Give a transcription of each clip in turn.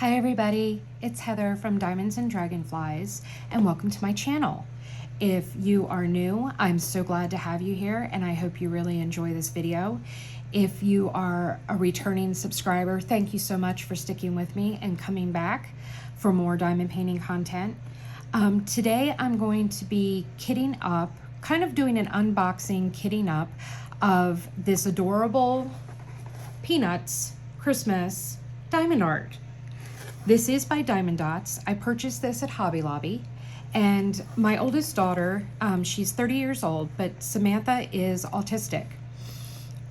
Hi everybody, it's Heather from Diamonds and Dragonflies, and welcome to my channel. If you are new, I'm so glad to have you here, and I hope you really enjoy this video. If you are a returning subscriber, thank you so much for sticking with me and coming back for more diamond painting content. Today I'm going to be kitting up, kind of doing an unboxing kitting up of this adorable Peanuts Christmas diamond art. This is by Diamond Dots. I purchased this at Hobby Lobby, and my oldest daughter, she's 30 years old, but Samantha is autistic,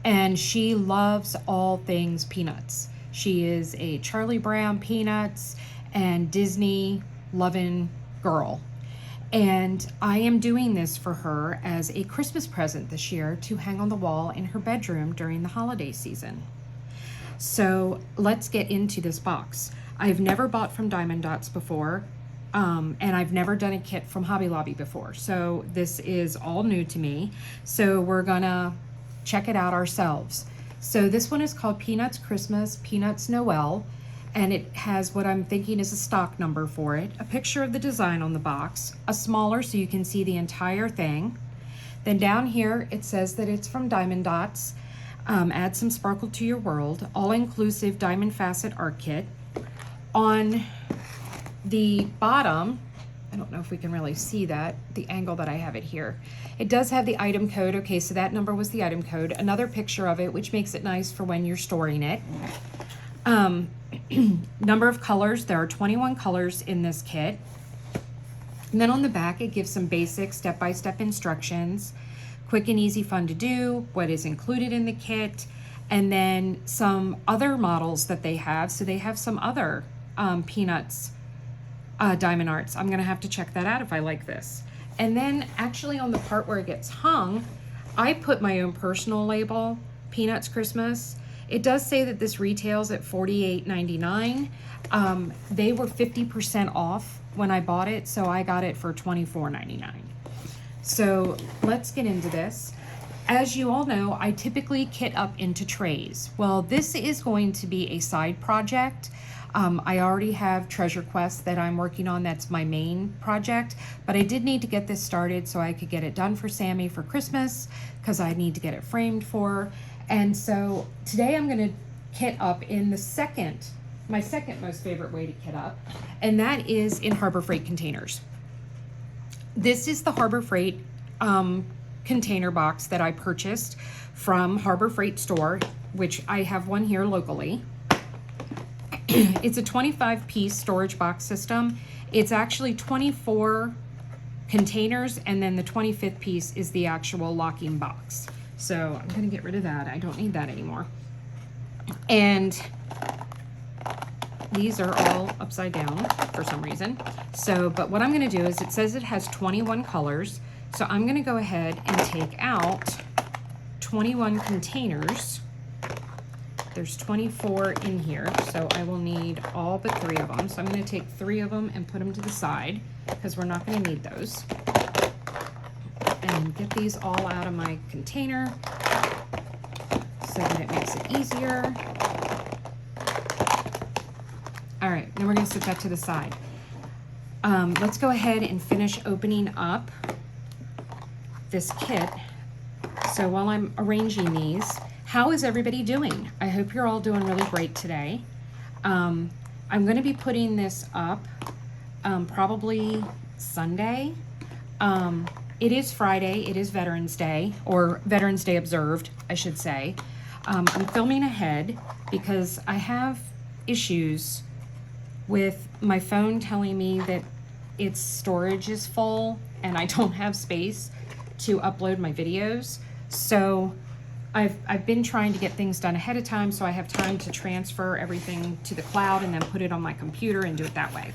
and she loves all things Peanuts. She is a Charlie Brown Peanuts and Disney loving girl, and I am doing this for her as a Christmas present this year to hang on the wall in her bedroom during the holiday season. So let's get into this box. I've never bought from Diamond Dots before, and I've never done a kit from Hobby Lobby before. So this is all new to me. So we're gonna check it out ourselves. So this one is called Peanuts Christmas, Peanuts Noel, and it has what I'm thinking is a stock number for it, a picture of the design on the box, a smaller so you can see the entire thing. Then down here it says that it's from Diamond Dots. Add some sparkle to your world, all-inclusive diamond facet art kit. On the bottom, I don't know if we can really see that, the angle that I have it here. It does have the item code. Okay, so that number was the item code. Another picture of it, which makes it nice for when you're storing it. Number of colors, there are 21 colors in this kit. And then on the back, it gives some basic step-by-step instructions. Quick and easy, fun to do, what is included in the kit, and then some other models that they have. So they have some other Peanuts diamond arts. I'm gonna have to check that out if I like this. And then actually on the part where it gets hung, I put my own personal label, Peanuts Christmas. It does say that this retails at $48.99. They were 50% off when I bought it, so I got it for $24.99. So let's get into this. As you all know, I typically kit up into trays. Well, this is going to be a side project. I already have Treasure Quest that I'm working on. That's my main project, but I did need to get this started so I could get it done for Sammy for Christmas, because I need to get it framed for her. And so today I'm going to kit up in my second most favorite way to kit up, and that is in Harbor Freight containers. This is the Harbor Freight container box that I purchased from Harbor Freight store, which I have one here locally. It's a 25-piece storage box system. It's actually 24 containers, and then the 25th piece is the actual locking box. So I'm gonna get rid of that. I don't need that anymore. And these are all upside down for some reason. So, but what I'm gonna do is, it says it has 21 colors. So I'm gonna go ahead and take out 21 containers. There's 24 in here, so I will need all but 3 of them. So I'm gonna take 3 of them and put them to the side, because we're not gonna need those. And get these all out of my container so that it makes it easier. All right, then we're gonna set that to the side. Let's go ahead and finish opening up this kit. So while I'm arranging these, how is everybody doing? I hope you're all doing really great today. I'm gonna be putting this up probably Sunday. It is Friday, it is Veterans Day, or Veterans Day observed, I should say. I'm filming ahead because I have issues with my phone telling me that its storage is full and I don't have space to upload my videos. So I've been trying to get things done ahead of time so I have time to transfer everything to the cloud and then put it on my computer and do it that way.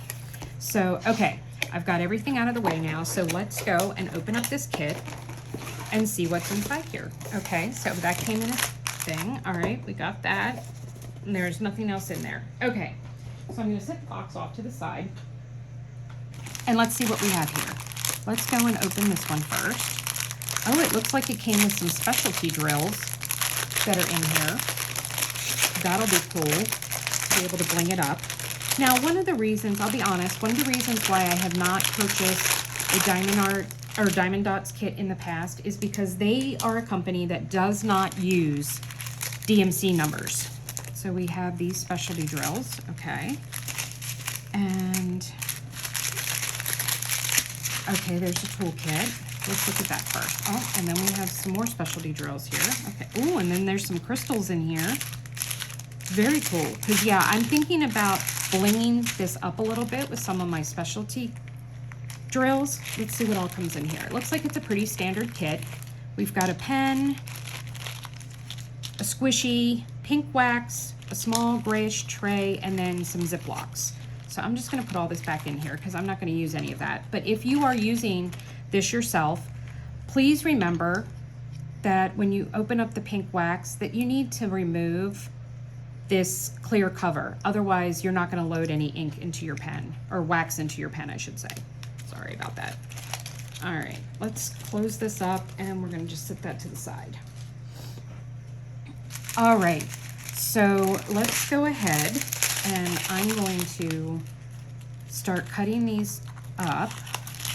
So, okay, I've got everything out of the way now, so let's go and open up this kit and see what's inside here. Okay, so that came in a thing. All right, we got that. And there's nothing else in there. Okay, so I'm gonna set the box off to the side and let's see what we have here. Let's go and open this one first. Oh, it looks like it came with some specialty drills that are in here. That'll be cool to be able to bling it up. Now, one of the reasons, I'll be honest, one of the reasons why I have not purchased a Diamond Art or Diamond Dots kit in the past is because they are a company that does not use DMC numbers. So we have these specialty drills, okay. And, okay, there's a toolkit. Let's look at that first. Oh, and then we have some more specialty drills here. Okay, oh, and then there's some crystals in here. Very cool, because yeah, I'm thinking about blinging this up a little bit with some of my specialty drills. Let's see what all comes in here. It looks like it's a pretty standard kit. We've got a pen, a squishy, pink wax, a small grayish tray, and then some Ziplocs. So I'm just gonna put all this back in here because I'm not gonna use any of that. But if you are using this yourself, please remember that when you open up the pink wax that you need to remove this clear cover. Otherwise, you're not gonna load any ink into your pen, or wax into your pen, I should say. Sorry about that. All right, let's close this up and we're gonna just set that to the side. All right, so let's go ahead and I'm going to start cutting these up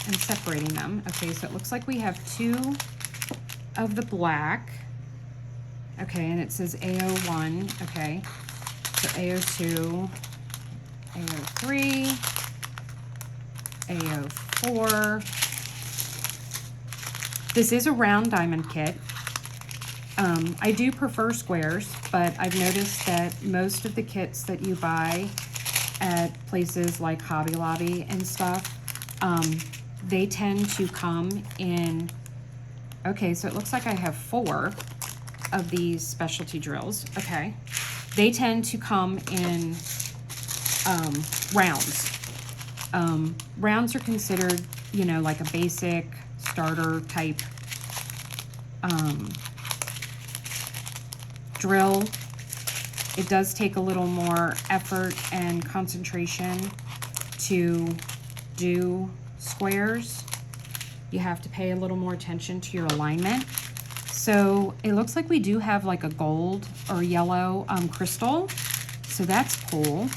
and separating them. Okay, so it looks like we have 2 of the black. Okay, and it says AO1, okay. So AO2, AO3, AO4. This is a round diamond kit. I do prefer squares, but I've noticed that most of the kits that you buy at places like Hobby Lobby and stuff, they tend to come in, okay, so it looks like I have 4 of these specialty drills, okay. They tend to come in rounds. Rounds are considered, you know, like a basic starter type drill. It does take a little more effort and concentration to do squares. You have to pay a little more attention to your alignment. So it looks like we do have like a gold or yellow crystal. So that's cool.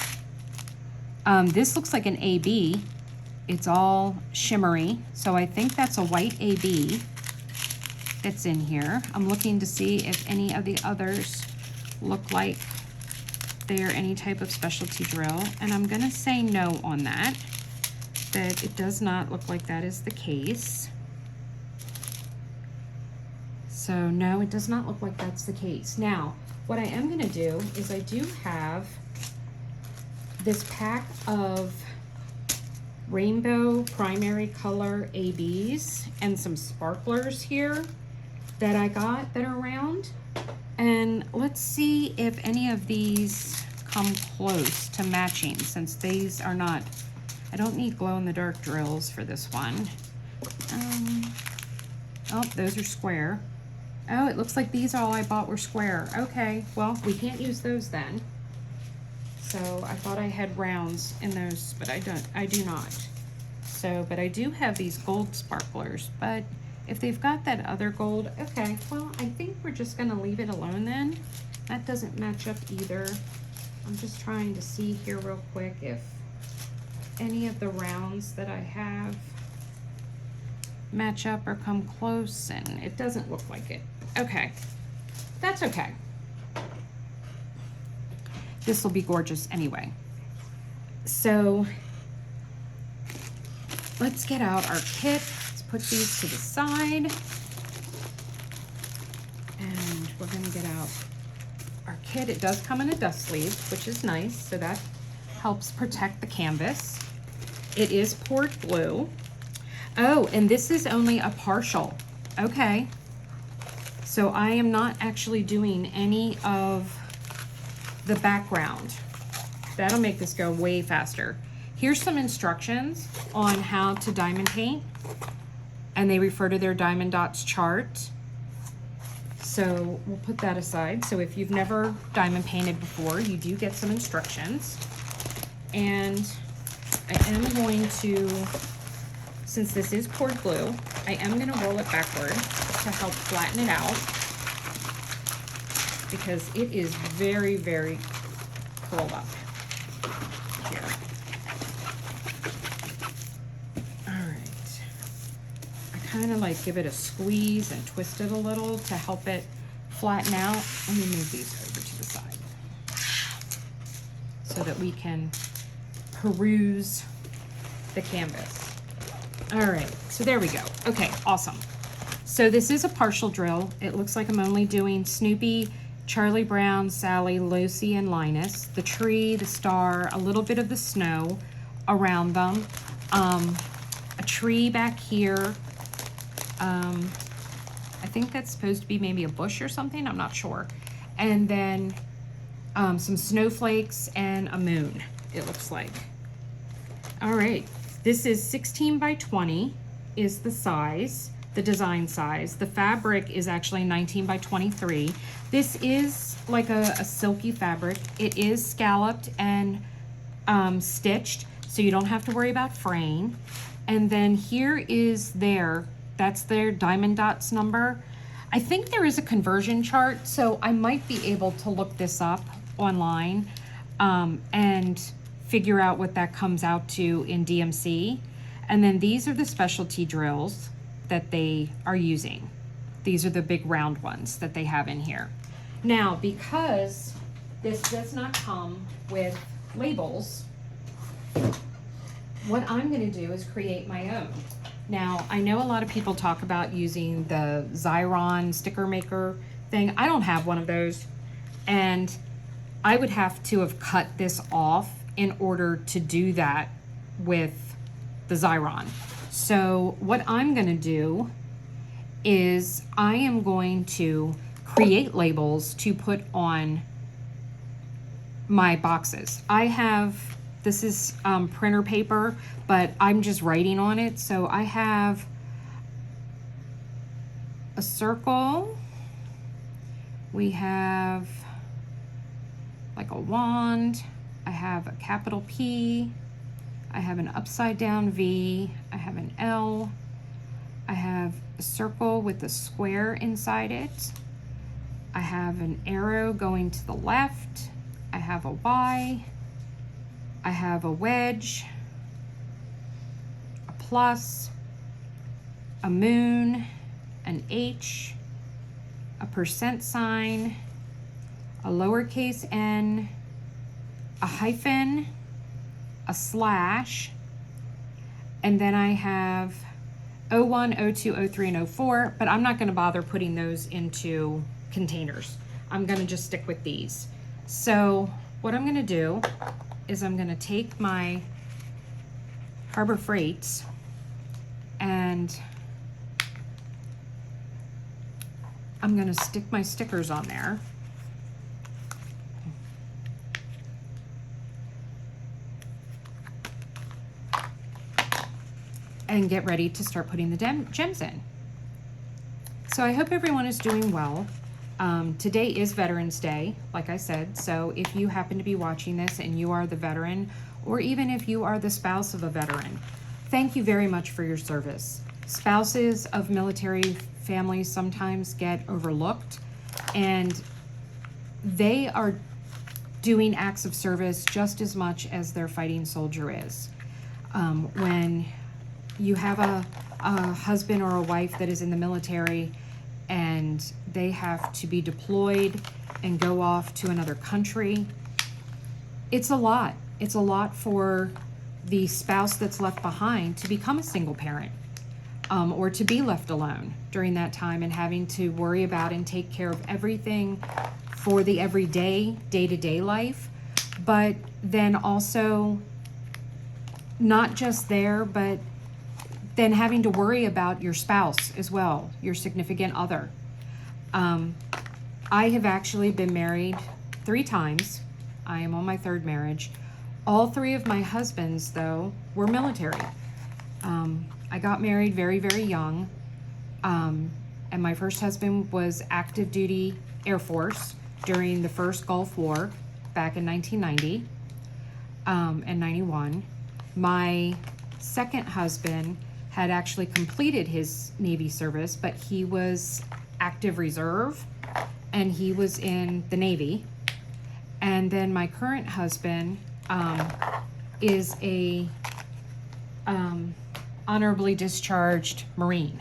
This looks like an AB. It's all shimmery. So I think that's a white AB that's in here. I'm looking to see if any of the others look like they're any type of specialty drill. And I'm gonna say no on that, that it does not look like that is the case. So no, it does not look like that's the case. Now, what I am gonna do is I do have this pack of rainbow primary color ABs and some sparklers here that I got that are round. And let's see if any of these come close to matching, since these are not, I don't need glow-in-the-dark drills for this one. Oh, those are square. Oh, it looks like these all I bought were square. Okay, well, we can't use those then. So I thought I had rounds in those, but I do not. So, but I do have these gold sparklers, but if they've got that other gold, okay, well, I think we're just gonna leave it alone then. That doesn't match up either. I'm just trying to see here real quick if any of the rounds that I have match up or come close, and it doesn't look like it. Okay, that's okay. This will be gorgeous anyway. So let's get out our kit. Let's put these to the side. And we're gonna get out our kit. It does come in a dust sleeve, which is nice, so that helps protect the canvas. It is poured glue. Oh, and this is only a partial. Okay. So I am not actually doing any of the background. That'll make this go way faster. Here's some instructions on how to diamond paint, and they refer to their Diamond Dots chart. So we'll put that aside. So if you've never diamond painted before, you do get some instructions. And I am going to, since this is poured glue, I am gonna roll it backward to help flatten it out, because it is very, very curled up here. kind of like give it a squeeze and twist it a little to help it flatten out. Let me move these over to the side so that we can peruse the canvas. All right, so there we go. Okay, awesome. So this is a partial drill. It looks like I'm only doing Snoopy, Charlie Brown, Sally, Lucy, and Linus, the tree, the star, a little bit of the snow around them, a tree back here. I think that's supposed to be maybe a bush or something, I'm not sure. And then some snowflakes and a moon, it looks like. All right, this is 16 by 20 is the size, the design size. The fabric is actually 19 by 23. This is like a silky fabric. It is scalloped and stitched, so you don't have to worry about fraying. And then here is that's their diamond dots number. I think there is a conversion chart, so I might be able to look this up online and figure out what that comes out to in DMC. And then these are the specialty drills that they are using. These are the big round ones that they have in here. Now, because this does not come with labels, what I'm going to do is create my own. Now, I know a lot of people talk about using the Xyron sticker maker thing. I don't have one of those, and I would have to have cut this off in order to do that with the Xyron. So what I'm going to do is I am going to create labels to put on my boxes. This is printer paper, but I'm just writing on it. So I have a circle. We have like a wand. I have a capital P. I have an upside down V. I have an L. I have a circle with a square inside it. I have an arrow going to the left. I have a Y. I have a wedge, a plus, a moon, an H, a percent sign, a lowercase n, a hyphen, a slash, and then I have 01, 02, 03, and 04, but I'm not going to bother putting those into containers. I'm going to just stick with these. So what I'm going to do is I'm going to take my Harbor Freights and I'm going to stick my stickers on there. And get ready to start putting the gems in. So I hope everyone is doing well. Today is Veterans Day, like I said, so if you happen to be watching this and you are the veteran, or even if you are the spouse of a veteran, thank you very much for your service. Spouses of military families sometimes get overlooked, and they are doing acts of service just as much as their fighting soldier is. When you have a husband or a wife that is in the military and they have to be deployed and go off to another country, it's a lot. It's a lot for the spouse that's left behind to become a single parent, or to be left alone during that time and having to worry about and take care of everything for the everyday, day-to-day life, but then also not just there, but then having to worry about your spouse as well, your significant other. I have actually been married 3 times. I am on my 3rd marriage. All 3 of my husbands, though, were military. I got married very, very young, and my first husband was active duty Air Force during the first Gulf War back in 1990 and 91. My second husband had actually completed his Navy service, but he was active reserve and he was in the Navy. And then my current husband is a honorably discharged Marine.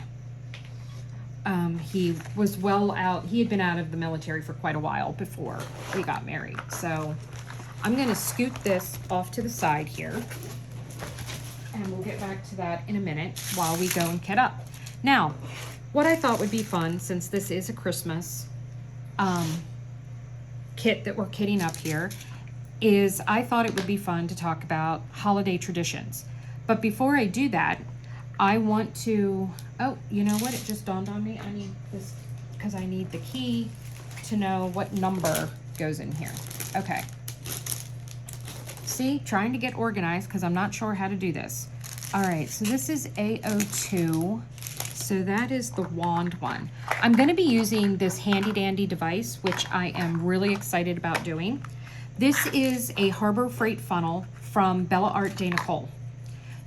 He was well out. He had been out of the military for quite a while before we got married. So I'm going to scoot this off to the side here. And we'll get back to that in a minute while we go and kit up. Now, what I thought would be fun, since this is a Christmas kit that we're kitting up here, is I thought it would be fun to talk about holiday traditions. But before I do that, I want to, oh, you know what? It just dawned on me. I need this because I need the key to know what number goes in here. Okay. See, trying to get organized because I'm not sure how to do this. All right, so this is A02. So that is the wand one. I'm going to be using this handy dandy device, which I am really excited about doing. This is a Harbor Freight funnel from Bella Art Dana Cole.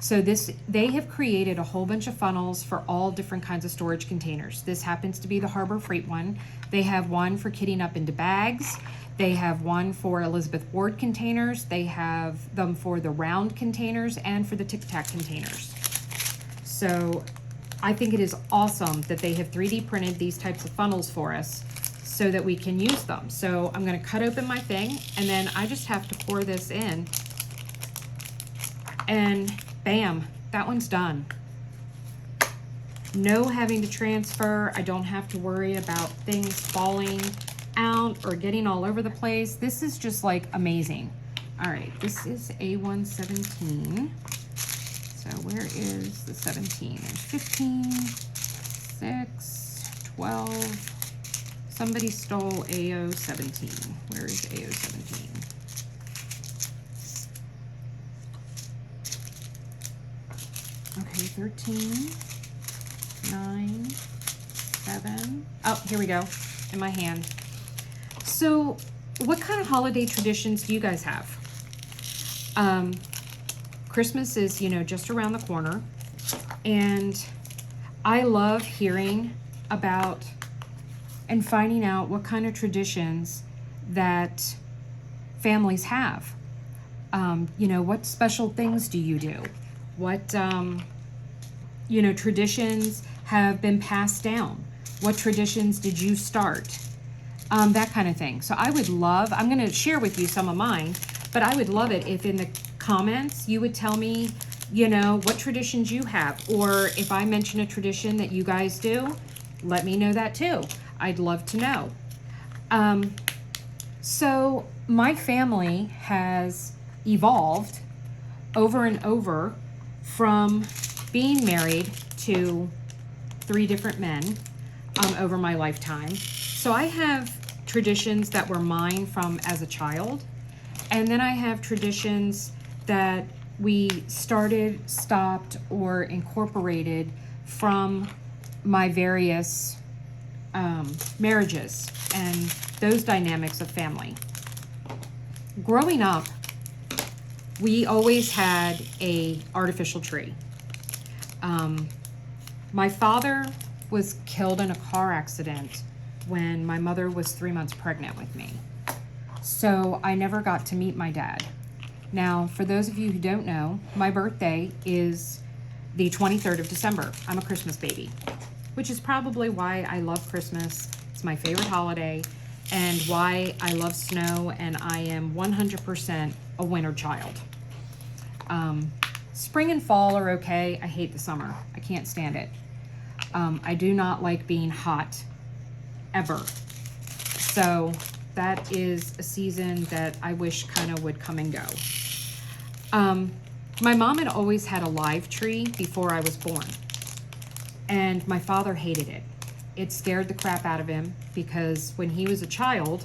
So they have created a whole bunch of funnels for all different kinds of storage containers. This happens to be the Harbor Freight one. They have one for kitting up into bags. They have one for Elizabeth Ward containers. They have them for the round containers and for the Tic Tac containers. So I think it is awesome that they have 3D printed these types of funnels for us so that we can use them. So I'm going to cut open my thing, and then I just have to pour this in, and bam, that one's done. No having to transfer. I don't have to worry about things falling out or getting all over the place. This is just like amazing. All right, this is A117. So where is the 17? There's 15, 6, 12. Somebody stole AO17. Where is AO17? Okay, 13, 9, 7. Oh, here we go, in my hand. So what kind of holiday traditions do you guys have? Christmas is, you know, just around the corner, and I love hearing about and finding out what kind of traditions that families have. You know, what special things do you do? What, you know, traditions have been passed down? What traditions did you start? That kind of thing. So I would love, I'm going to share with you some of mine, but I would love it if in the comments you would tell me, you know, what traditions you have, or if I mention a tradition that you guys do, let me know that too. I'd love to know. So my family has evolved over and over from being married to 3 different men over my lifetime. So I have traditions that were mine from as a child, and then I have traditions that we started, stopped, or incorporated from my various marriages and those dynamics of family. Growing up, we always had a artificial tree. My father was killed in a car accident when my mother was 3 months pregnant with me. So I never got to meet my dad. Now, for those of you who don't know, my birthday is the 23rd of December. I'm a Christmas baby, which is probably why I love Christmas. It's my favorite holiday, and why I love snow, and I am 100% a winter child. Spring and fall are okay. I hate the summer. I can't stand it. I do not like being hot, ever. So that is a season that I wish kind of would come and go. My mom had always had a live tree before I was born, and my father hated it. It scared the crap out of him because when he was a child,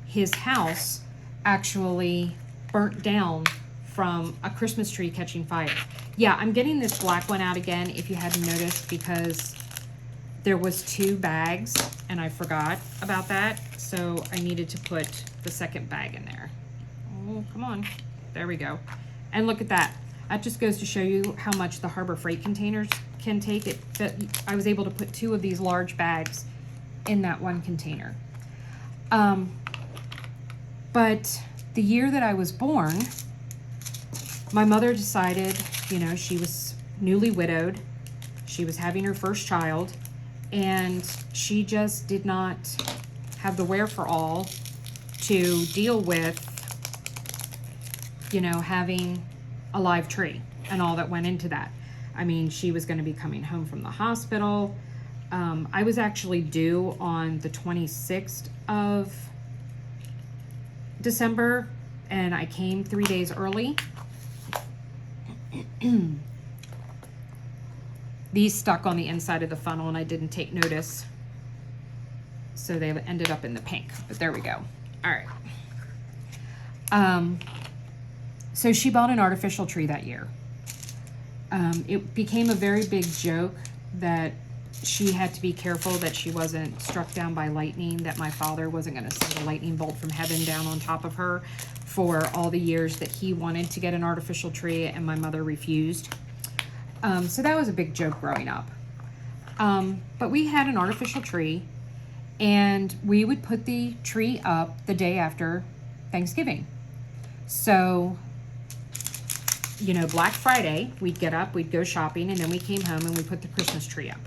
his house actually burnt down from a Christmas tree catching fire. Yeah, I'm getting this black one out again, if you hadn't noticed, because there was 2 bags and I forgot about that. So I needed to put the second bag in there. Oh, come on. There we go. And look at that. That just goes to show you how much the Harbor Freight containers can take. I was able to put 2 of these large bags in that one container. But the year that I was born, my mother decided, you know, she was newly widowed. She was having her first child, and she just did not have the wherewithal to deal with, you know, having a live tree and all that went into that. I mean, she was going to be coming home from the hospital. I was actually due on the 26th of December, and I came 3 days early. These stuck on the inside of the funnel, and I didn't take notice, so they ended up in the pink, but there we go. All right. So she bought an artificial tree that year. It became a very big joke that she had to be careful that she wasn't struck down by lightning, that my father wasn't going to send a lightning bolt from heaven down on top of her for all the years that he wanted to get an artificial tree and my mother refused. So that was a big joke growing up. But we had an artificial tree, and we would put the tree up the day after Thanksgiving. So, you know, Black Friday, we'd get up, we'd go shopping, and then we came home and we put the Christmas tree up.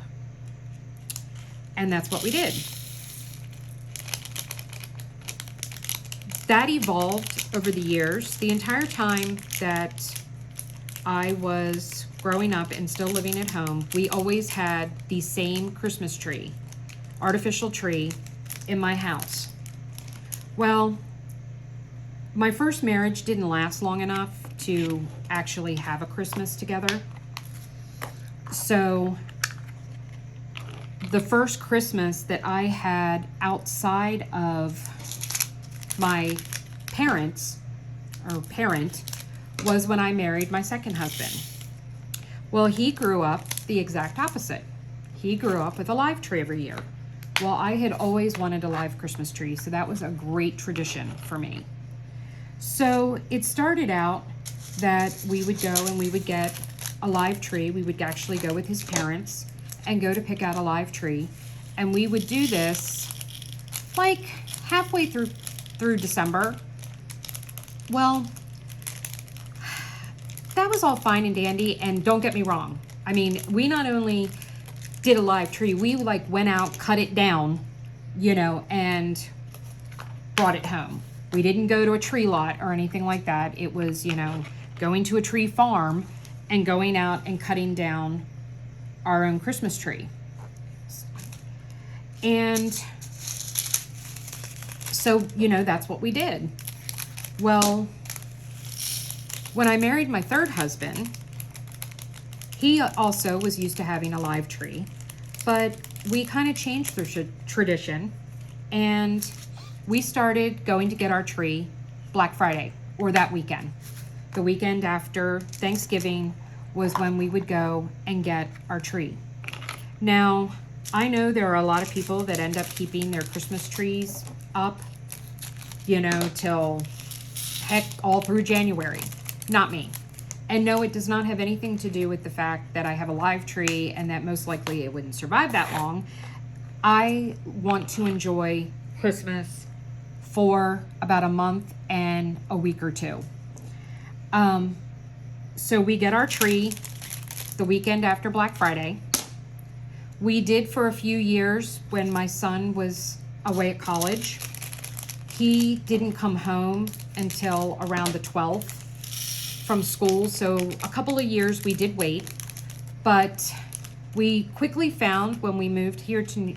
And that's what we did. That evolved over the years. The entire time that I was growing up and still living at home, we always had the same Christmas tree, artificial tree, in my house. Well, my first marriage didn't last long enough to actually have a Christmas together. So the first Christmas that I had outside of my parent was when I married my second husband. Well, he grew up the exact opposite. He grew up with a live tree every year. Well, I had always wanted a live Christmas tree, so that was a great tradition for me. So it started out that we would go and we would get a live tree. We would actually go with his parents and go to pick out a live tree. And we would do this like halfway through December. Well, that was all fine and dandy, and don't get me wrong. I mean, we not only did a live tree, we like went out, cut it down, you know, and brought it home. We didn't go to a tree lot or anything like that. It was, you know, going to a tree farm and going out and cutting down our own Christmas tree. And so, you know, that's what we did. Well, when I married my third husband, he also was used to having a live tree, but we kind of changed the tradition, and we started going to get our tree Black Friday, or that weekend. The weekend after Thanksgiving was when we would go and get our tree. Now, I know there are a lot of people that end up keeping their Christmas trees up, you know, till heck all through January. Not me. And no, it does not have anything to do with the fact that I have a live tree and that most likely it wouldn't survive that long. I want to enjoy Christmas for about a month and a week or two. So we get our tree the weekend after Black Friday. We did for a few years when my son was away at college. He didn't come home until around the 12th from school, so a couple of years we did wait, but we quickly found when we moved here to,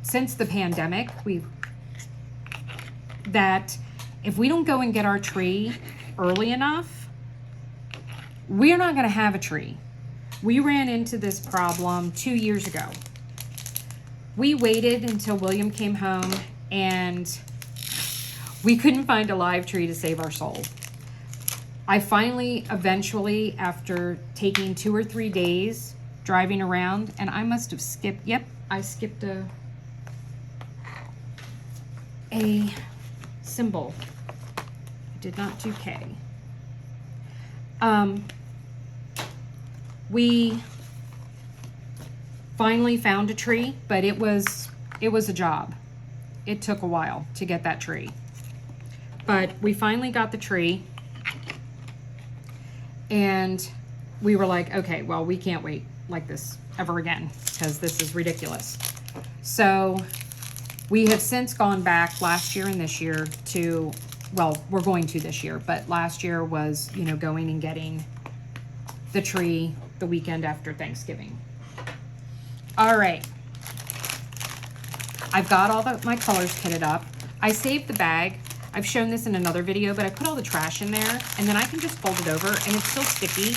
since the pandemic, that if we don't go and get our tree early enough, we're not going to have a tree. We ran into this problem 2 years ago. We waited until William came home, and we couldn't find a live tree to save our soul. I finally, eventually, after taking 2 or 3 days driving around, and I must have skipped, yep, I skipped a symbol. I did not do K. We finally found a tree, but it was a job. It took a while to get that tree. But we finally got the tree, and we were like, okay, well, we can't wait. like this ever again, because this is ridiculous. So we have since gone back last year and this year to, well, we're going to this year, but last year was, you know, going and getting the tree the weekend after Thanksgiving. All right. I've got all my colors kitted up. I saved the bag. I've shown this in another video, but I put all the trash in there, and then I can just fold it over, and it's still sticky.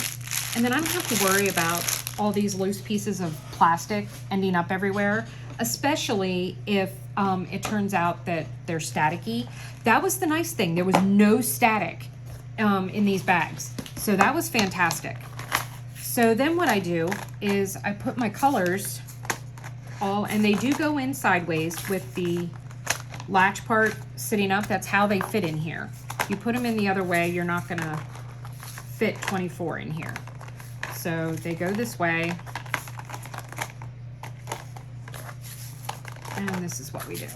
And then I don't have to worry about all these loose pieces of plastic ending up everywhere, especially if it turns out that they're staticky. That was the nice thing. There was no static in these bags. So that was fantastic. So then what I do is I put my colors all, and they do go in sideways with the latch part sitting up. That's how they fit in here. You put them in the other way, you're not gonna fit 24 in here. So they go this way. And this is what we do.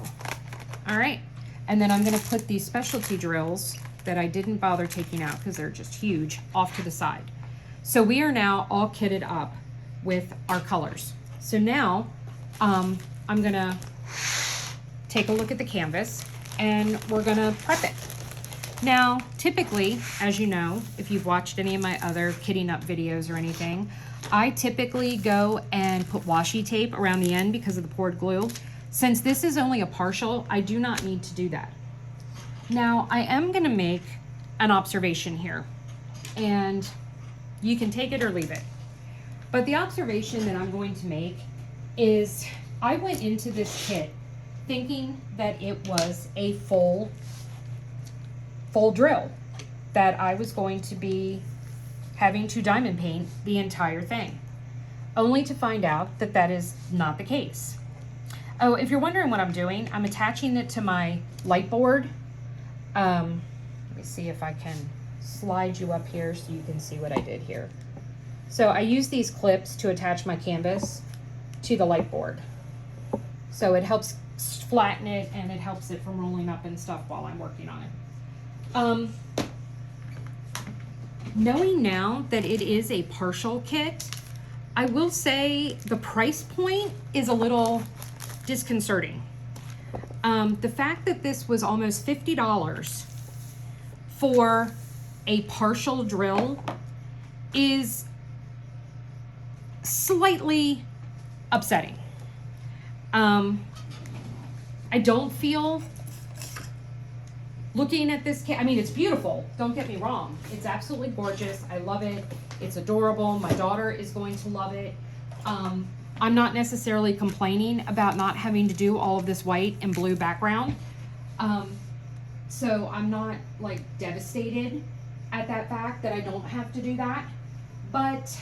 All right. And then I'm gonna put these specialty drills that I didn't bother taking out because they're just huge off to the side. So we are now all kitted up with our colors. So now I'm gonna take a look at the canvas and we're gonna prep it. Now, typically, as you know, if you've watched any of my other kitting up videos or anything, I typically go and put washi tape around the end because of the poured glue. Since this is only a partial, I do not need to do that. Now, I am gonna make an observation here, and you can take it or leave it. But the observation that I'm going to make is I went into this kit thinking that it was a full drill, that I was going to be having to diamond paint the entire thing, only to find out that that is not the case. Oh, if you're wondering what I'm doing, I'm attaching it to my light board. Let me see if I can slide you up here so you can see what I did here. So I use these clips to attach my canvas to the light board. So it helps flatten it and it helps it from rolling up and stuff while I'm working on it. Knowing now that it is a partial kit, I will say the price point is a little disconcerting. The fact that this was almost $50 for a partial drill is slightly upsetting. I don't feel, looking at this kit, I mean, it's beautiful, don't get me wrong. It's absolutely gorgeous. I love it. It's adorable. My daughter is going to love it. I'm not necessarily complaining about not having to do all of this white and blue background. So I'm not like devastated at that fact that I don't have to do that. But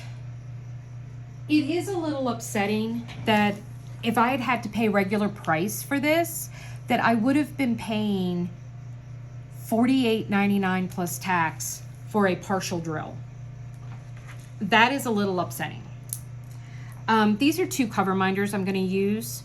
it is a little upsetting that if I had had to pay regular price for this, that I would have been paying $48.99 plus tax for a partial drill. That is a little upsetting. These are 2 cover minders I'm going to use.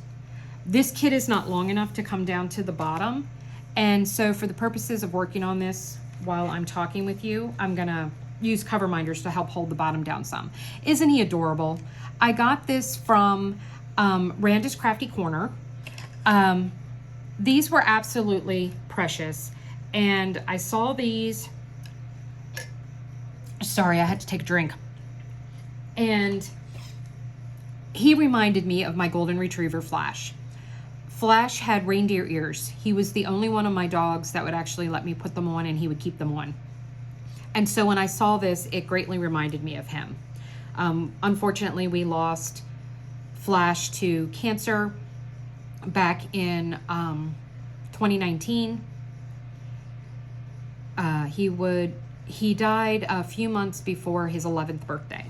This kit is not long enough to come down to the bottom, and so for the purposes of working on this while I'm talking with you, I'm going to use cover minders to help hold the bottom down some. Isn't he adorable? I got this from Randa's Crafty Corner. These were absolutely precious, and I saw these. Sorry, I had to take a drink. And he reminded me of my golden retriever Flash. Flash had reindeer ears. He was the only one of my dogs that would actually let me put them on, and he would keep them on. And so when I saw this, it greatly reminded me of him. Unfortunately, we lost Flash to cancer back in 2019. He died a few months before his 11th birthday.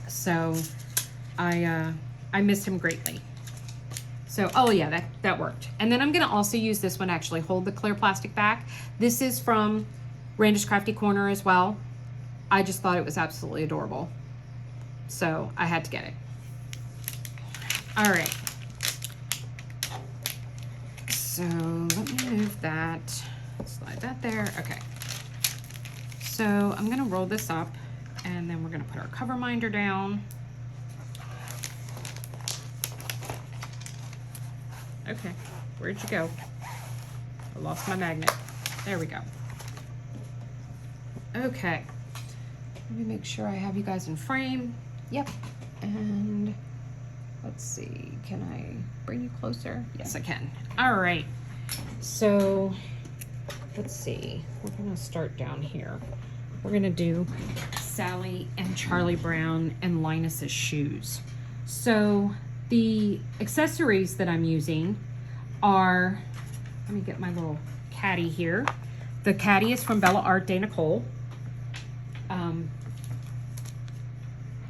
So I miss him greatly. So, oh yeah, that worked. And then I'm gonna also use this one to actually hold the clear plastic back. This is from Randa's Crafty Corner as well. I just thought it was absolutely adorable. So I had to get it. All right. So let me move that, slide that there. Okay. So I'm gonna roll this up, and then we're gonna put our cover minder down. Okay, where'd you go? I lost my magnet. There we go. Okay, let me make sure I have you guys in frame. Yep, and let's see, can I bring you closer? Yes, I can. All right, so let's see, we're gonna start down here. We're gonna do Sally and Charlie Brown and Linus's shoes. So the accessories that I'm using are, let me get my little caddy here. The caddy is from Bella Art de Nicole.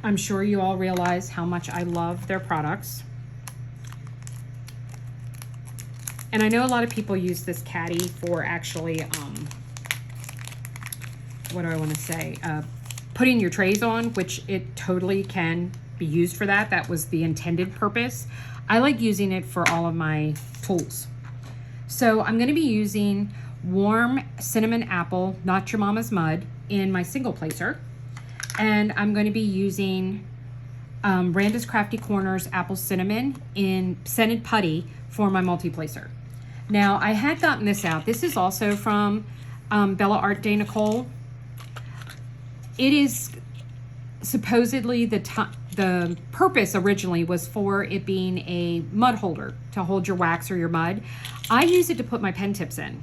I'm sure you all realize how much I love their products. And I know a lot of people use this caddy for actually, what do I want to say? Putting your trays on, which it totally can be used for that. That was the intended purpose. I like using it for all of my tools. So I'm going to be using warm cinnamon apple, Not Your Mama's Mud, in my single placer. And I'm going to be using Randa's Crafty Corners Apple Cinnamon in Scented Putty for my multi-placer. Now, I had gotten this out. This is also from Bella Art de Nicole. It is supposedly the purpose originally was for it being a mud holder to hold your wax or your mud. I use it to put my pen tips in.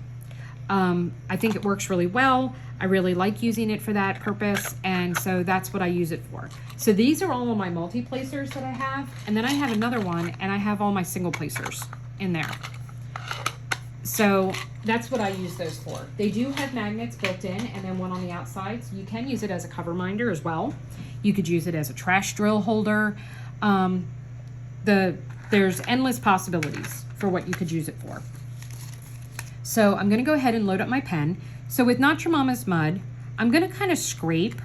I think it works really well. I really like using it for that purpose, and so that's what I use it for. So these are all of my multi-placers that I have, and then I have another one, and I have all my single placers in there. So that's what I use those for. They do have magnets built in and then one on the outside, so you can use it as a cover minder as well. You could use it as a trash drill holder. There's endless possibilities for what you could use it for. So I'm going to go ahead and load up my pen. So with Not Your Mama's Mud, I'm going to kind of scrape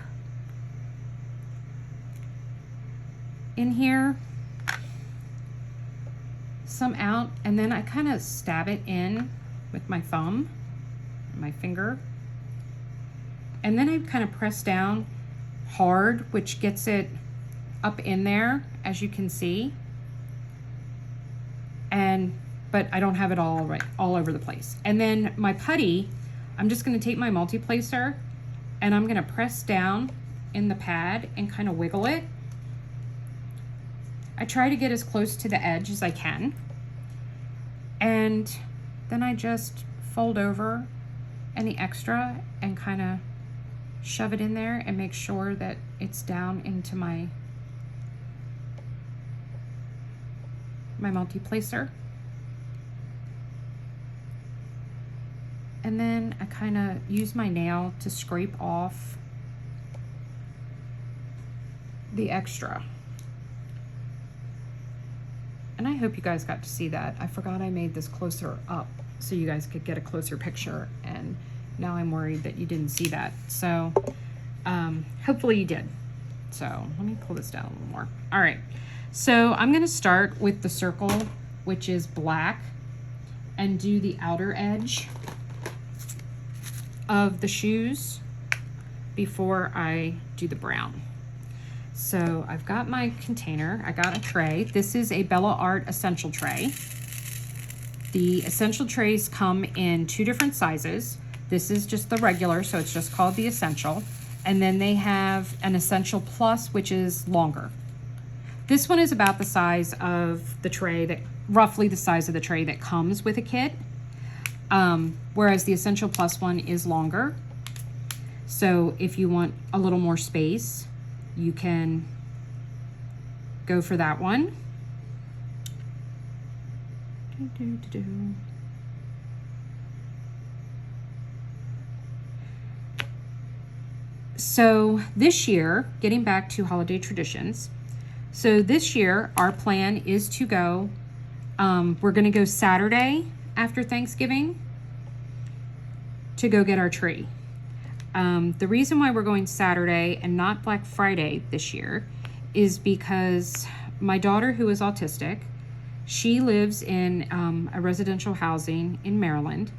in here some out, and then I kind of stab it in with my thumb, my finger, and then I kind of press down hard, which gets it up in there, as you can see. But I don't have it all over the place. And then my putty, I'm just going to take my multi-placer and I'm going to press down in the pad and kind of wiggle it. I try to get as close to the edge as I can. And then I just fold over any extra and kind of shove it in there and make sure that it's down into my multi-placer. And then I kind of use my nail to scrape off the extra. And I hope you guys got to see that. I forgot I made this closer up so you guys could get a closer picture, and now I'm worried that you didn't see that. So hopefully you did. So let me pull this down a little more. All right, so I'm gonna start with the circle, which is black, and do the outer edge of the shoes before I do the brown. So I've got my container, I got a tray. This is a Bella Art Essential Tray. The Essential Trays come in 2 different sizes. This is just the regular, so it's just called the Essential. And then they have an Essential Plus, which is longer. This one is about the size of the tray, roughly the size of the tray that comes with a kit. Whereas the Essential Plus one is longer. So if you want a little more space, you can go for that one. So this year, getting back to holiday traditions, so this year our plan is to go, we're gonna go Saturday after Thanksgiving to go get our tree. The reason why we're going Saturday and not Black Friday this year is because my daughter, who is autistic, she lives in a residential housing in Maryland,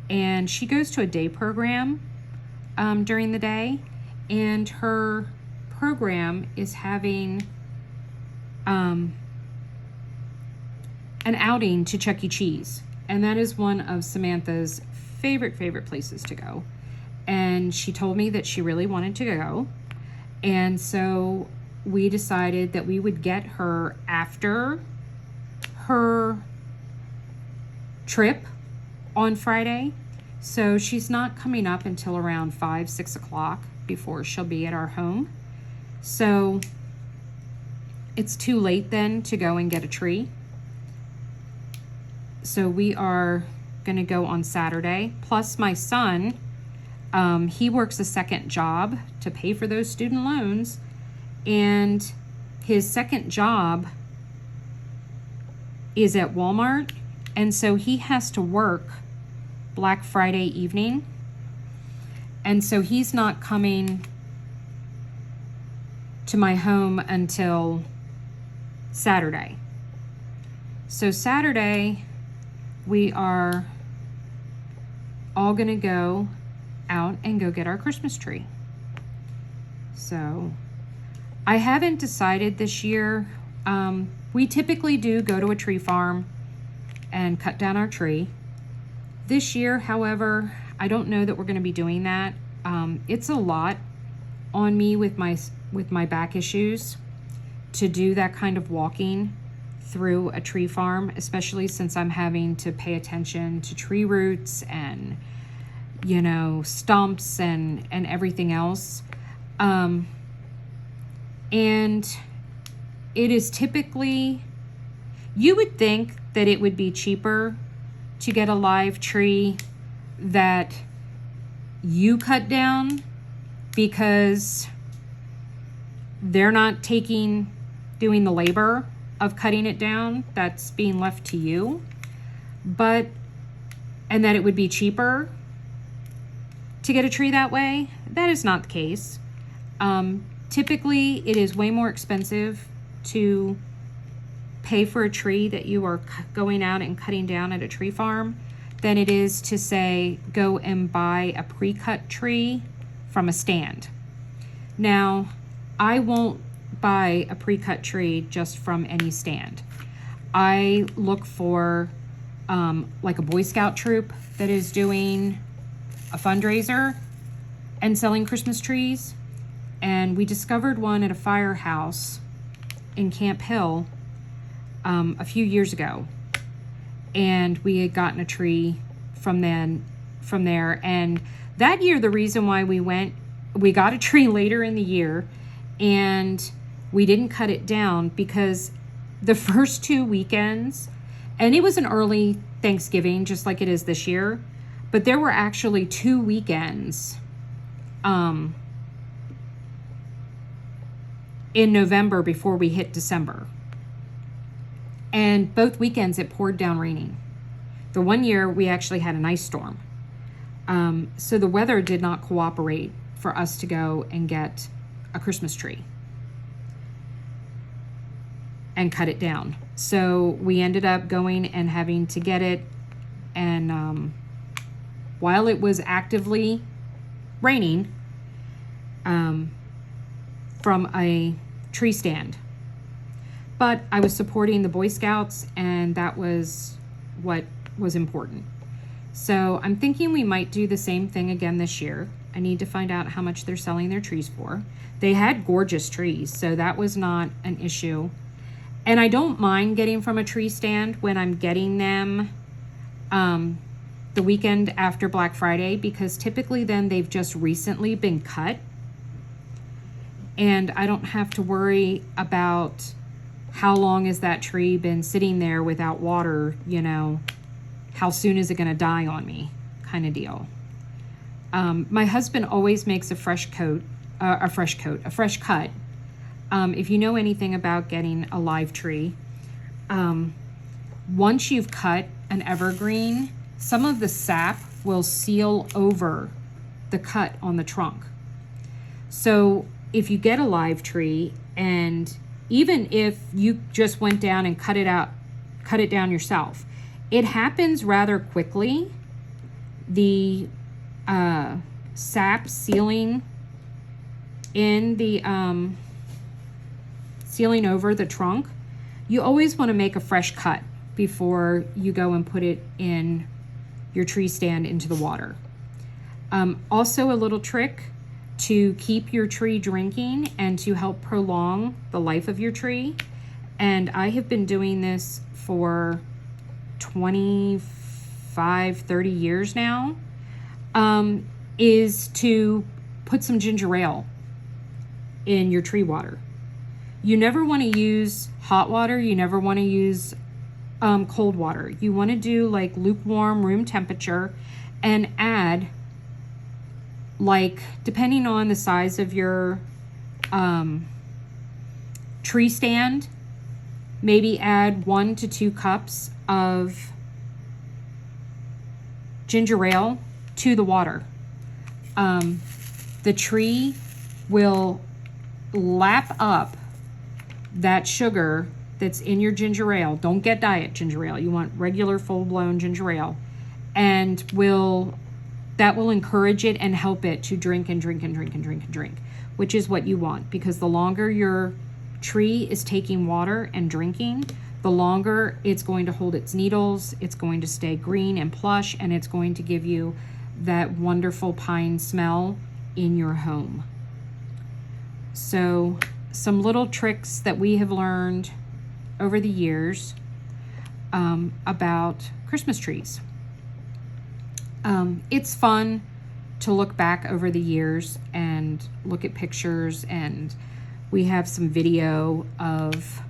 and she goes to a day program during the day, and her program is having an outing to Chuck E. Cheese. And that is one of Samantha's favorite places to go. And she told me that she really wanted to go. And so we decided that we would get her after her trip on Friday. So she's not coming up until around 5, 6 o'clock before she'll be at our home. So it's too late then to go and get a tree. So we are going to go on Saturday. Plus my son, he works a second job to pay for those student loans. And his second job is at Walmart. And so he has to work Black Friday evening. And so he's not coming to my home until Saturday. So Saturday, we are all gonna go out and go get our Christmas tree. So I haven't decided this year. We typically do go to a tree farm and cut down our tree. This year, however, I don't know that we're going to be doing that. It's a lot on me with my back issues to do that kind of walking through a tree farm, especially since I'm having to pay attention to tree roots and, you know, stumps and everything else. And it is typically, you would think that it would be cheaper to get a live tree that you cut down because they're not doing the labor of cutting it down. That's being left to you. And that it would be cheaper to get a tree that way. That is not the case. Typically, it is way more expensive to pay for a tree that you are going out and cutting down at a tree farm than it is to, say, go and buy a pre-cut tree from a stand. Now, I won't buy a pre-cut tree just from any stand. I look for like a Boy Scout troop that is doing a fundraiser and selling Christmas trees. And we discovered one at a firehouse in Camp Hill a few years ago. And we had gotten a tree from there. And that year, the reason why we got a tree later in the year and we didn't cut it down because the first 2 weekends, and it was an early Thanksgiving, just like it is this year, but there were actually 2 weekends in November before we hit December. And both weekends it poured down raining. The one year we actually had an ice storm. So the weather did not cooperate for us to go and get a Christmas tree and cut it down. So we ended up going and having to get it. And while it was actively raining, from a tree stand. But I was supporting the Boy Scouts, and that was what was important. So I'm thinking we might do the same thing again this year. I need to find out how much they're selling their trees for. They had gorgeous trees, so that was not an issue. And I don't mind getting from a tree stand when I'm getting them the weekend after Black Friday, because typically then they've just recently been cut. And I don't have to worry about how long has that tree been sitting there without water, you know, how soon is it going to die on me kind of deal. My husband always makes a fresh cut. If you know anything about getting a live tree, once you've cut an evergreen, some of the sap will seal over the cut on the trunk. So if you get a live tree, and even if you just went down and cut it down yourself, it happens rather quickly. The sap sealing in the sealing over the trunk, you always want to make a fresh cut before you go and put it in your tree stand into the water. Also a little trick to keep your tree drinking and to help prolong the life of your tree. And I have been doing this for 25, 30 years now, is to put some ginger ale in your tree water. You never want to use hot water. You never want to use cold water. You want to do like lukewarm room temperature and add, like, depending on the size of your tree stand, maybe add 1 to 2 cups of ginger ale to the water. The tree will lap up that sugar that's in your ginger ale. Don't get diet ginger ale. You want regular full-blown ginger ale. And that will encourage it and help it to drink and drink and drink and drink and drink, which is what you want, because the longer your tree is taking water and drinking, the longer it's going to hold its needles, it's going to stay green and plush, and it's going to give you that wonderful pine smell in your home. So some little tricks that we have learned over the years about Christmas trees. It's fun to look back over the years and look at pictures, and we have some video of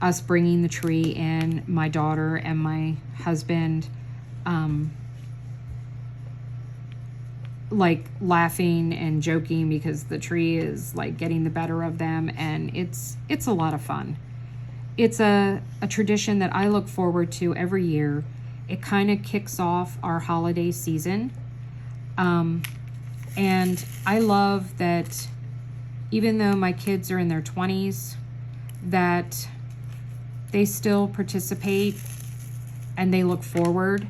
us bringing the tree in, my daughter and my husband, like laughing and joking because the tree is like getting the better of them, and it's a lot of fun. It's a tradition that I look forward to every year. It kind of kicks off our holiday season. And I love that even though my kids are in their 20s, that they still participate and they look forward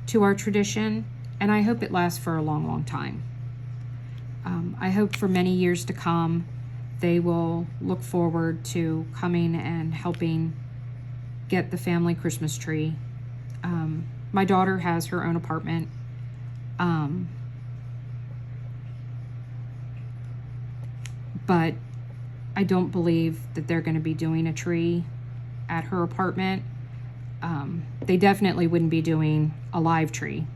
to our tradition. And I hope it lasts for a long, long time. I hope for many years to come, they will look forward to coming and helping get the family Christmas tree. My daughter has her own apartment. But I don't believe that they're going to be doing a tree at her apartment. They definitely wouldn't be doing a live tree.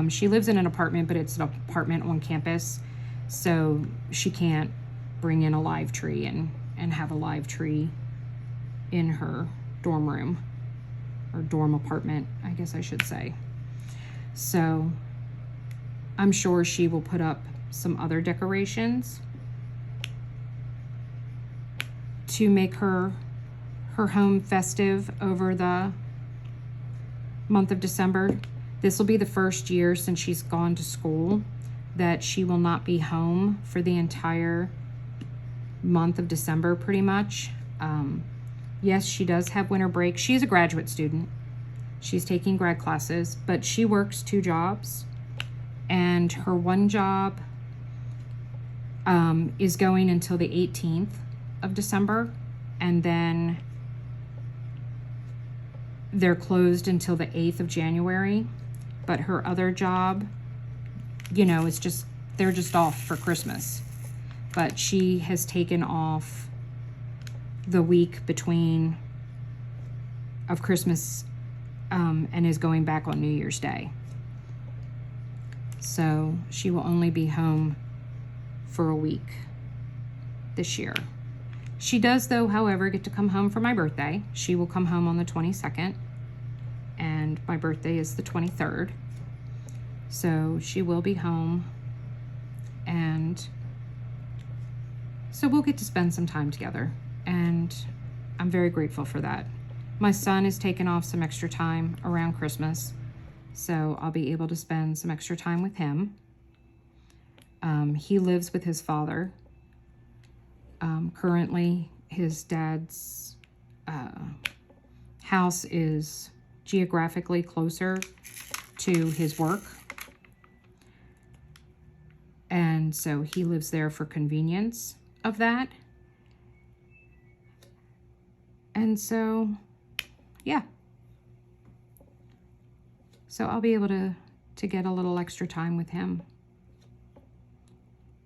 She lives in an apartment, but it's an apartment on campus, so she can't bring in a live tree and have a live tree in her dorm room, or dorm apartment, I guess I should say. So I'm sure she will put up some other decorations to make her home festive over the month of December. This will be the first year since she's gone to school that she will not be home for the entire month of December, pretty much. Yes, she does have winter break. She's a graduate student. She's taking grad classes, but she works 2 jobs, and her one job is going until the 18th of December, and then they're closed until the 8th of January. But her other job, you know, is just, they're just off for Christmas. But she has taken off the week between of Christmas and is going back on New Year's Day. So she will only be home for a week this year. She does, though, however, get to come home for my birthday. She will come home on the 22nd, and my birthday is the 23rd. So she will be home, and so we'll get to spend some time together, and I'm very grateful for that. My son has taken off some extra time around Christmas, so I'll be able to spend some extra time with him. He lives with his father. Currently, his dad's house is geographically closer to his work, and so he lives there for convenience of that. And so, yeah, So I'll be able to get a little extra time with him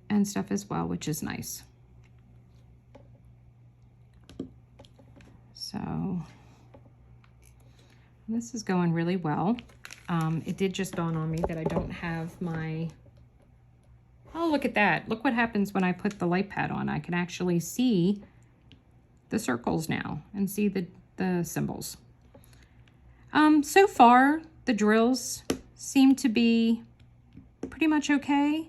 and stuff as well, which is nice. So this is going really well. It did just dawn on me that I don't have my, oh, look at that. Look what happens when I put the light pad on. I can actually see the circles now and see the symbols. So far, the drills seem to be pretty much okay.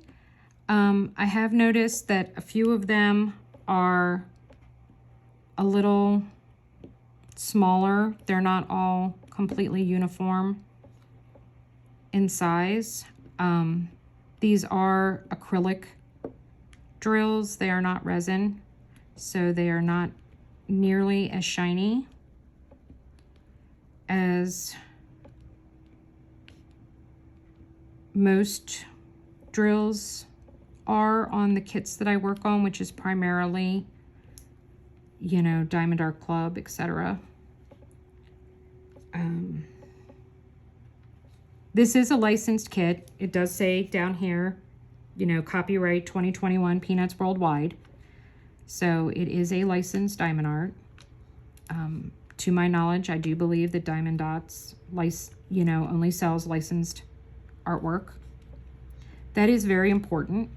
I have noticed that a few of them are a little smaller. They're not all completely uniform in size. These are acrylic drills. They are not resin, so they are not nearly as shiny as most drills are on the kits that I work on, which is primarily, you know, Diamond Art Club, etc. This is a licensed kit. It does say down here, you know, copyright 2021 Peanuts Worldwide. So it is a licensed diamond art. To my knowledge, I do believe that Diamond Dots, you know, only sells licensed artwork. That is very important.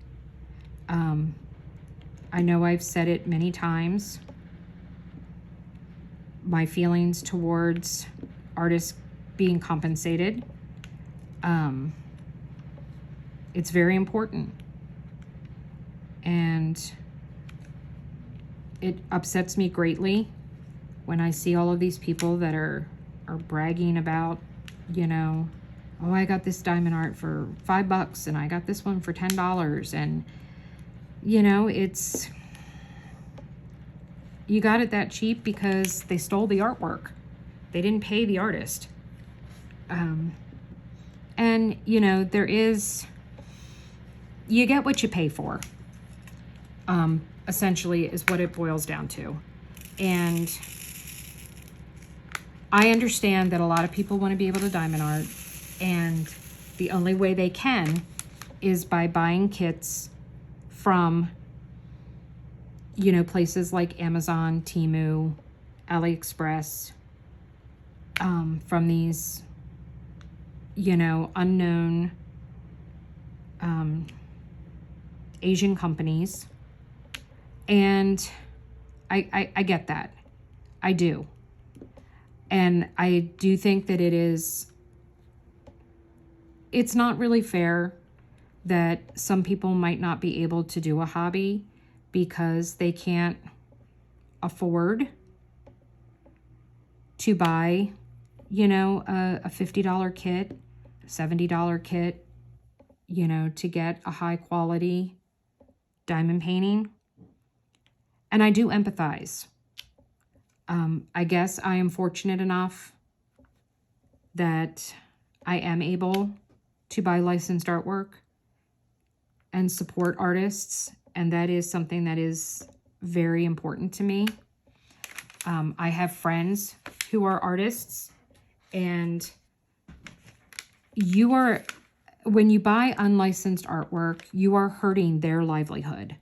I know I've said it many times. My feelings towards artists being compensated. It's very important. And it upsets me greatly when I see all of these people that are bragging about, you know, oh, I got this diamond art for $5 and I got this one for $10. And, you know, it's, you got it that cheap because they stole the artwork. They didn't pay the artist. And, you know, there is, you get what you pay for, essentially is what it boils down to. And I understand that a lot of people want to be able to diamond art, and the only way they can is by buying kits from, you know, places like Amazon, Temu, AliExpress, from these, you know, unknown Asian companies. And I get that. I do. And I do think that it's not really fair that some people might not be able to do a hobby because they can't afford to buy, you know, a $50 kit, $70 kit, you know, to get a high quality diamond painting. And I do empathize. I guess I am fortunate enough that I am able to buy licensed artwork and support artists, and that is something that is very important to me. I have friends who are artists, and when you buy unlicensed artwork, you are hurting their livelihood.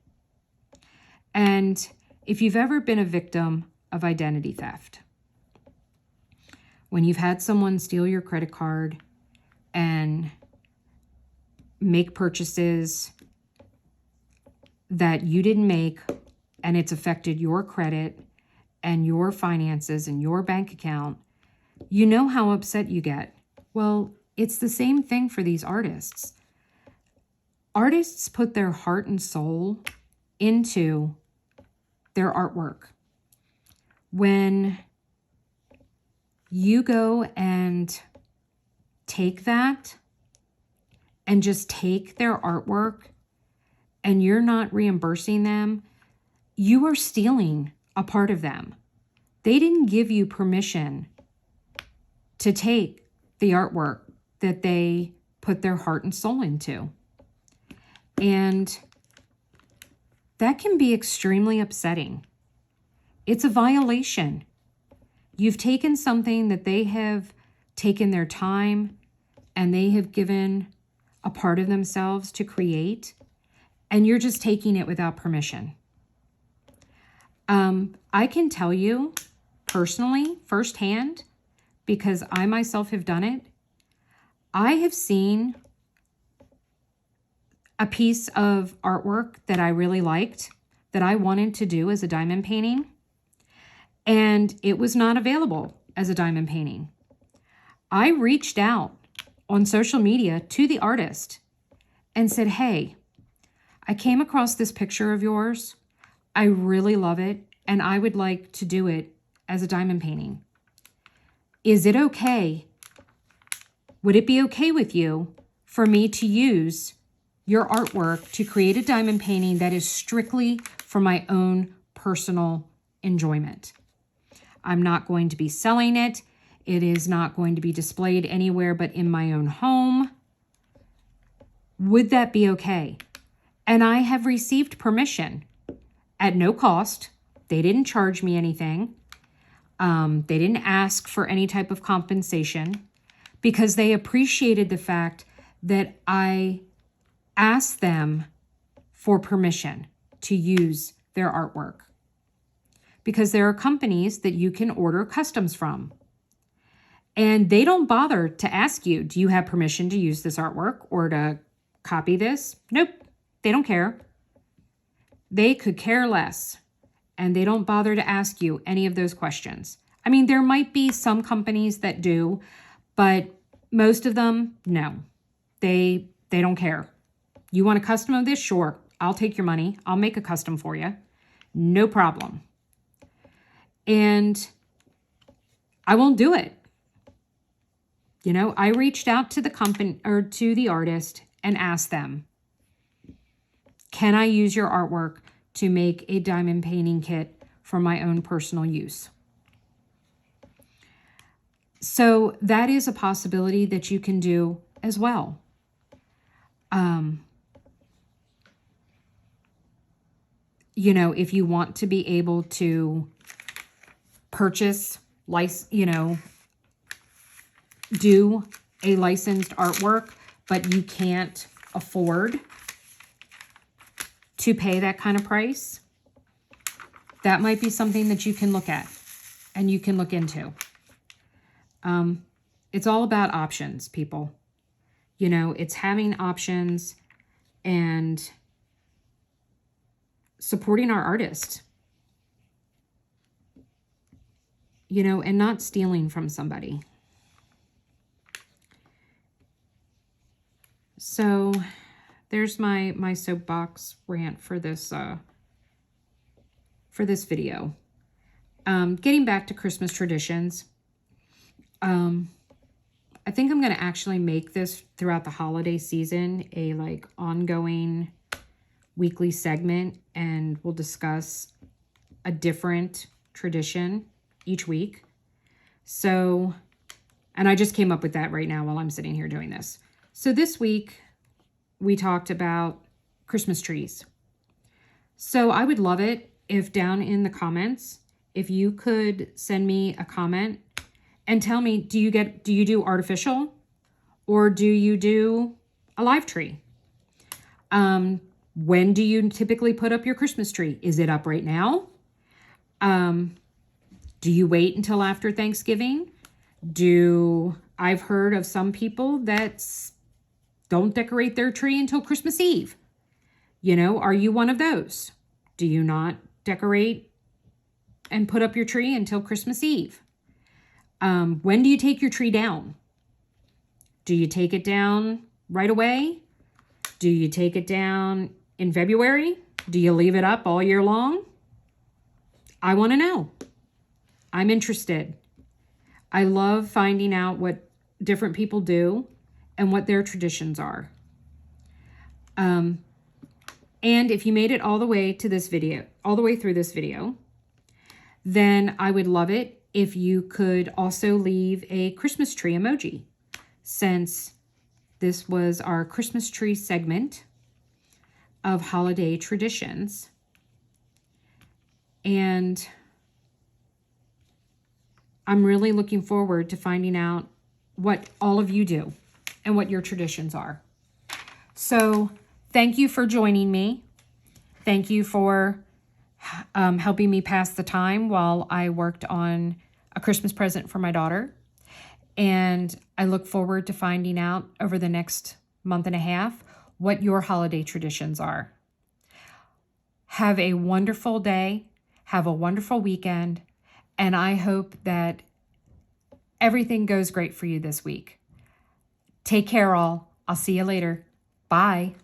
And if you've ever been a victim of identity theft, when you've had someone steal your credit card and make purchases that you didn't make, and it's affected your credit and your finances and your bank account, you know how upset you get. Well, it's the same thing for these artists. Artists put their heart and soul into their artwork. When you go and take that and just take their artwork and you're not reimbursing them, you are stealing a part of them. They didn't give you permission to take the artwork that they put their heart and soul into. And that can be extremely upsetting. It's a violation. You've taken something that they have taken their time and they have given a part of themselves to create, and you're just taking it without permission. I can tell you personally, firsthand, because I myself have done it, I have seen a piece of artwork that I really liked, that I wanted to do as a diamond painting, and it was not available as a diamond painting. I reached out on social media to the artist and said, hey, I came across this picture of yours. I really love it, and I would like to do it as a diamond painting. Is it okay? Would it be okay with you for me to use your artwork to create a diamond painting that is strictly for my own personal enjoyment? I'm not going to be selling it. It is not going to be displayed anywhere but in my own home. Would that be okay? And I have received permission at no cost. They didn't charge me anything. They didn't ask for any type of compensation, because they appreciated the fact that I asked them for permission to use their artwork. Because there are companies that you can order customs from, and they don't bother to ask you, do you have permission to use this artwork or to copy this? Nope, they don't care. They could care less, and they don't bother to ask you any of those questions. I mean, there might be some companies that do, but most of them, no. They don't care. You want a custom of this? Sure, I'll take your money. I'll make a custom for you. No problem. And I won't do it. You know, I reached out to the company or to the artist and asked them, can I use your artwork to make a diamond painting kit for my own personal use? So that is a possibility that you can do as well. You know, if you want to be able to purchase, do a licensed artwork, but you can't afford to pay that kind of price, that might be something that you can look at and you can look into. It's all about options, people. You know, it's having options and supporting our artists. You know, and not stealing from somebody. So there's my soapbox rant for this video. Getting back to Christmas traditions. I think I'm going to actually make this throughout the holiday season a ongoing weekly segment, and we'll discuss a different tradition each week. So, and I just came up with that right now while I'm sitting here doing this. So this week we talked about Christmas trees. So I would love it if down in the comments, if you could send me a comment and tell me, do you do artificial or do you do a live tree? When do you typically put up your Christmas tree? Is it up right now? Do you wait until after Thanksgiving? I've heard of some people that don't decorate their tree until Christmas Eve. You know, are you one of those? Do you not decorate and put up your tree until Christmas Eve? When do you take your tree down? Do you take it down right away? Do you take it down in February? Do you leave it up all year long? I want to know. I'm interested. I love finding out what different people do and what their traditions are. And if you made it all the way to this video, all the way through this video, then I would love it if you could also leave a Christmas tree emoji, since this was our Christmas tree segment of holiday traditions. And I'm really looking forward to finding out what all of you do. and what your traditions are. So thank you for joining me. Thank you for helping me pass the time while I worked on a Christmas present for my daughter. And I look forward to finding out over the next month and a half what your holiday traditions are. Have a wonderful day. Have a wonderful weekend. And I hope that everything goes great for you this week. Take care, all. I'll see you later. Bye.